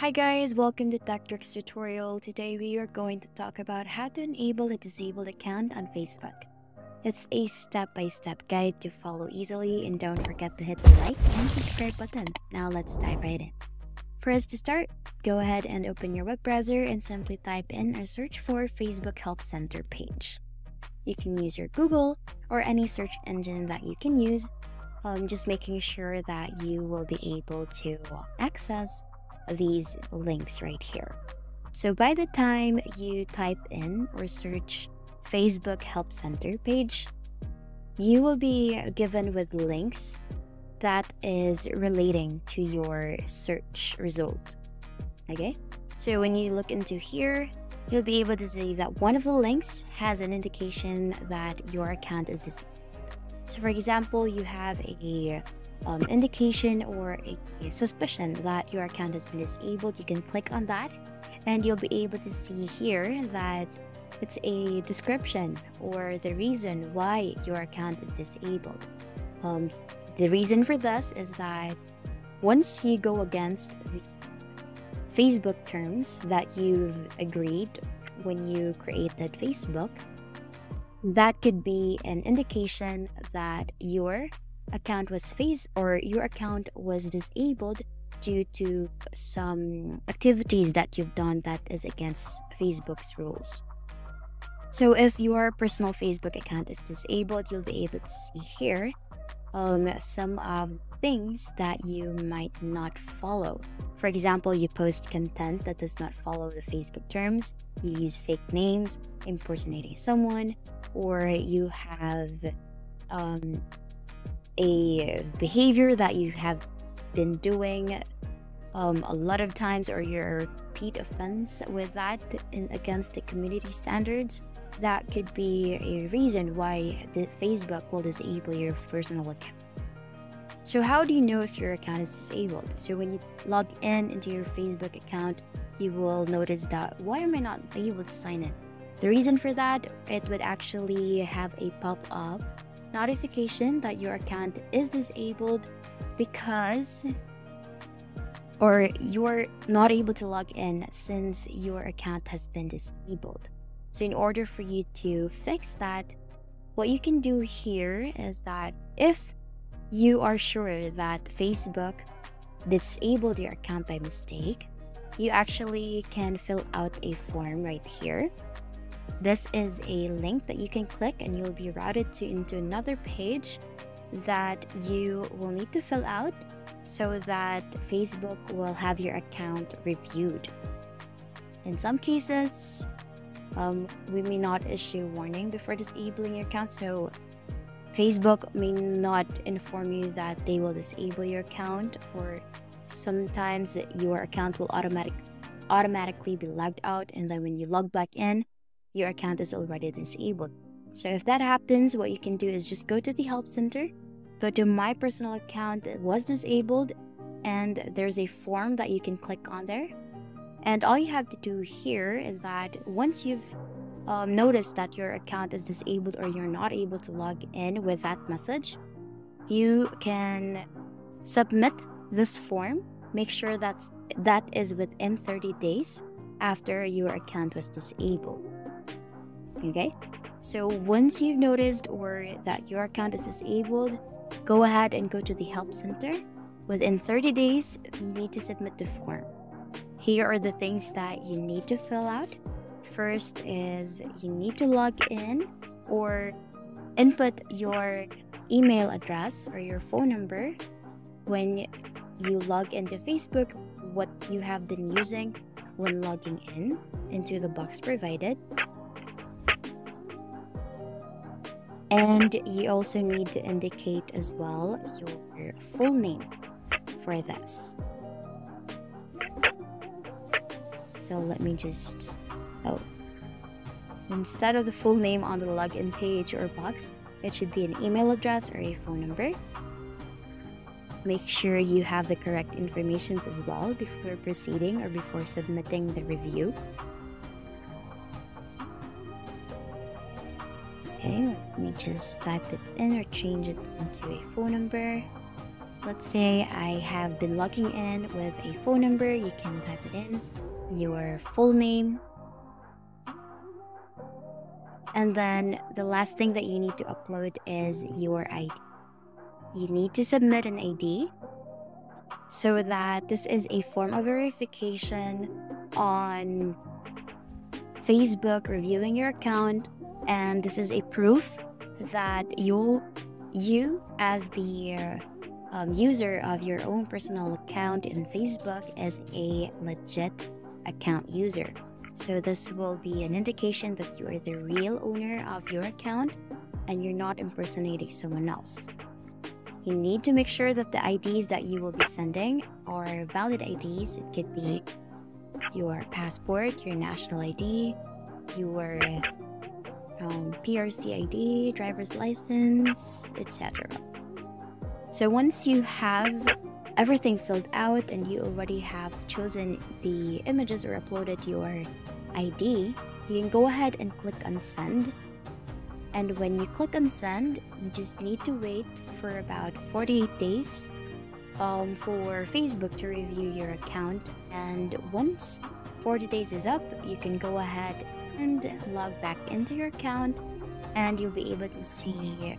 Hi guys, welcome to TechTricks tutorial. Today we are going to talk about how to enable a disabled account on Facebook. It's a step-by-step guide to follow easily, and don't forget to hit the like and subscribe button. Now let's dive right in. First, to start, go ahead and open your web browser and simply type in or search for Facebook Help Center page. You can use your Google or any search engine that you can use, just making sure that you will be able to access these links right here. So by the time you type in or search Facebook Help Center page, you will be given with links that is relating to your search result. Okay, so when you look into here, you'll be able to see that one of the links has an indication that your account is disabled. So for example, you have a indication or a suspicion that your account has been disabled. You can click on that and you'll be able to see here that it's a description or the reason why your account is disabled. The reason for this is that once you go against the Facebook terms that you've agreed when you created Facebook, that could be an indication that your account was your account was disabled due to some activities that you've done that is against Facebook's rules. So if your personal Facebook account is disabled, you'll be able to see here some things that you might not follow. For example, you post content that does not follow the Facebook terms, you use fake names, impersonating someone, or you have a behavior that you have been doing a lot of times, or your repeat offense with that against the community standards. That could be a reason why the Facebook will disable your personal account. So how do you know if your account is disabled? So when you log in into your Facebook account, you will notice that why am I not able to sign in? The reason for that, it would actually have a pop-up notification that your account is disabled because or you're not able to log in since your account has been disabled. So in order for you to fix that, what you can do here is that if you are sure that Facebook disabled your account by mistake, you actually can fill out a form right here. This is a link that you can click and you'll be routed into another page that you will need to fill out so that Facebook will have your account reviewed. In some cases, we may not issue warning before disabling your account, so Facebook may not inform you that they will disable your account, or sometimes your account will automatically be logged out, and then when you log back in, your account is already disabled. So if that happens, what you can do is just go to the help center, go to my personal account that was disabled, and there's a form that you can click on there. And all you have to do here is that once you've noticed that your account is disabled or you're not able to log in with that message, you can submit this form. Make sure that is within 30 days after your account was disabled. Okay, so once you've noticed or that your account is disabled, go ahead and go to the help center. Within 30 days, you need to submit the form. Here are the things that you need to fill out. First is you need to log in or input your email address or your phone number when you log into Facebook, what you have been using when logging in into the box provided. And you also need to indicate as well your full name for this. So let me just, instead of the full name on the login page or box, it should be an email address or a phone number. Make sure you have the correct information as well before proceeding or before submitting the review. Okay, let me just type it in or change it into a phone number. let's say I have been logging in with a phone number. You can type it in, your full name, and then the last thing that you need to upload is your ID. You need to submit an ID so that this is a form of verification on Facebook reviewing your account, and this is a proof that you as the user of your own personal account in Facebook is a legit account user. So this will be an indication that you are the real owner of your account and you're not impersonating someone else. You need to make sure that the IDs that you will be sending are valid IDs. It could be your passport, your national ID, your PRC ID, driver's license, etc. So once you have everything filled out and you already have chosen the images or uploaded your ID, you can go ahead and click on send. And when you click on send, you just need to wait for about 48 days for Facebook to review your account. And once 40 days is up, you can go ahead and log back into your account, and you'll be able to see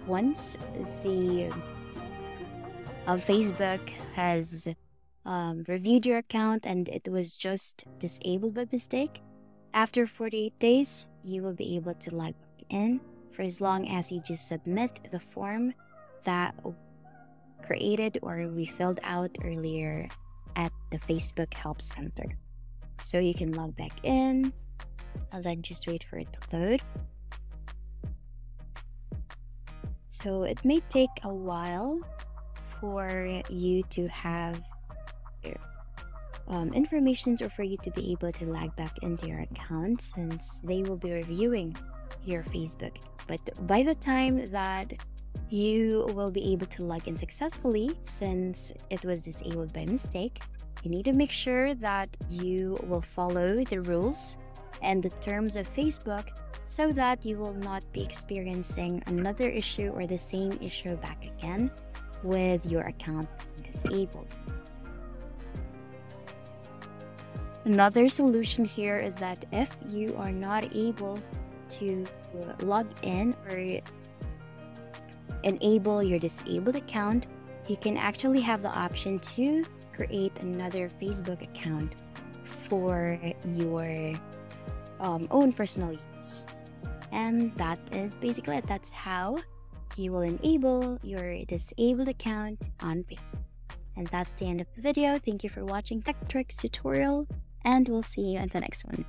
once the Facebook has reviewed your account and it was just disabled by mistake. After 48 days, you will be able to log back in for as long as you just submit the form that created or we filled out earlier at the Facebook Help Center. So you can log back in and then just wait for it to load. So it may take a while for you to have information or for you to be able to log back into your account, since they will be reviewing your Facebook. But by the time that you will be able to log in successfully, since it was disabled by mistake, you need to make sure that you will follow the rules and the terms of Facebook so that you will not be experiencing another issue or the same issue back again with your account disabled. Another solution here is that if you are not able to log in or enable your disabled account, you can actually have the option to create another Facebook account for your own personal use. And that is basically it. That's how you will enable your disabled account on Facebook. And that's the end of the video. Thank you for watching Tech Tricks tutorial, and we'll see you in the next one.